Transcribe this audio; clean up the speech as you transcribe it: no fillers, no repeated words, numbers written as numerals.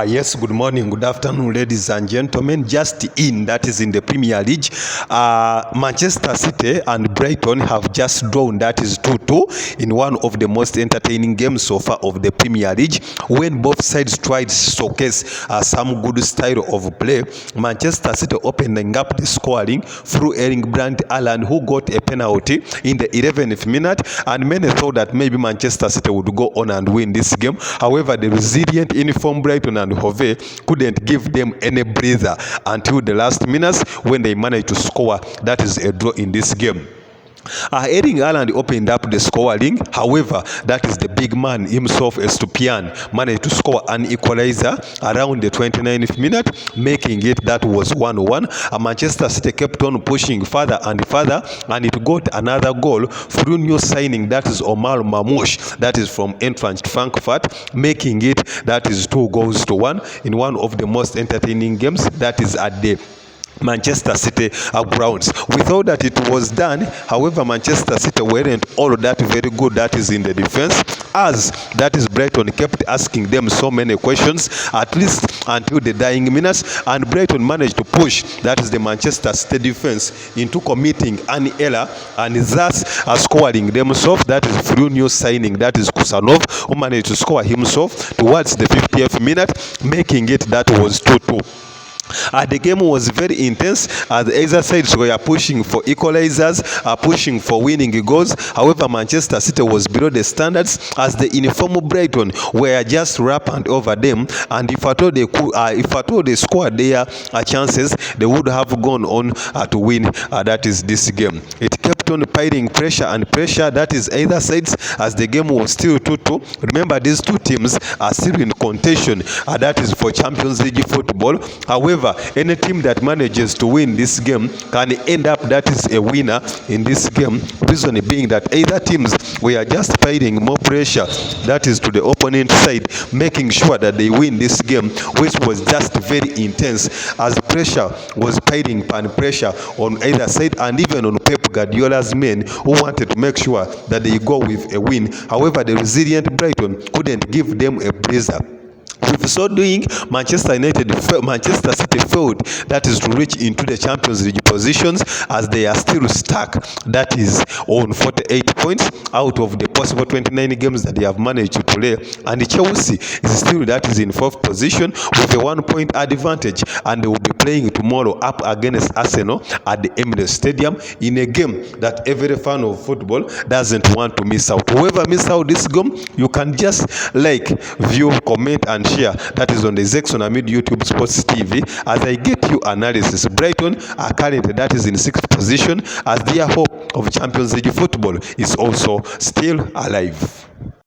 Yes, good morning, good afternoon, ladies and gentlemen. Just in, that is in the Premier League, Manchester City and Brighton have just drawn, that is 2-2, in one of the most entertaining games so far of the Premier League. When both sides tried to showcase some good style of play, Manchester City opening up the scoring through Erling Brandt Haaland, who got a penalty in the 11th minute, and many thought that maybe Manchester City would go on and win this game. However, the resilient uniform Brighton and Hove couldn't give them any breather until the last minutes when they managed to score, that is a draw in this game. Erling Haaland opened up the scoring. However, that is the big man himself, Estupian, managed to score an equalizer around the 29th minute, making it that was 1-1. Manchester City kept on pushing further and further, and it got another goal through new signing, that is Omar Marmoursh, that is from Eintracht Frankfurt, making it that is 2-1 in one of the most entertaining games, that is at the Manchester City grounds. We thought that it was done. However, Manchester City weren't all that very good, that is in the defense, as that is Brighton kept asking them so many questions, at least until the dying minutes, and Brighton managed to push, that is the Manchester City defense, into committing an error and thus scoring themselves, that is through new signing, that is Kusanov, who managed to score himself towards the 50th minute, making it that was 2-2. The game was very intense as either sides were pushing for equalizers, pushing for winning goals. However, Manchester City was below the standards as the uniform Brighton were just rampant over them, and if at all they scored their chances, they would have gone on to win, that is this game. It kept on piling pressure and pressure, that is either sides, as the game was still 2-2. Remember, these two teams are still in contention, that is for Champions League football. However, any team that manages to win this game can end up that is a winner in this game. Reason being that either teams were just piling more pressure, that is to the opponent side, making sure that they win this game, which was just very intense as pressure was piling and pressure on either side, and even on Pep Guardiola's men, who wanted to make sure that they go with a win. However, the resilient Brighton couldn't give them a breather. With so doing, Manchester City failed, that is to reach into the Champions League positions, as they are still stuck, that is on 48 points out of the possible 29 games that they have managed to play. And Chelsea is still, that is in 4th position with a 1-point advantage, and they will be playing tomorrow up against Arsenal at the Emirates Stadium in a game that every fan of football doesn't want to miss out. Whoever missed out this game, you can just like, view, comment and share, that is on the Zex on Amid YouTube Sports TV, as I get you analysis. Brighton are currently, that is in 6th position, as their hope of Champions League football is also still alive.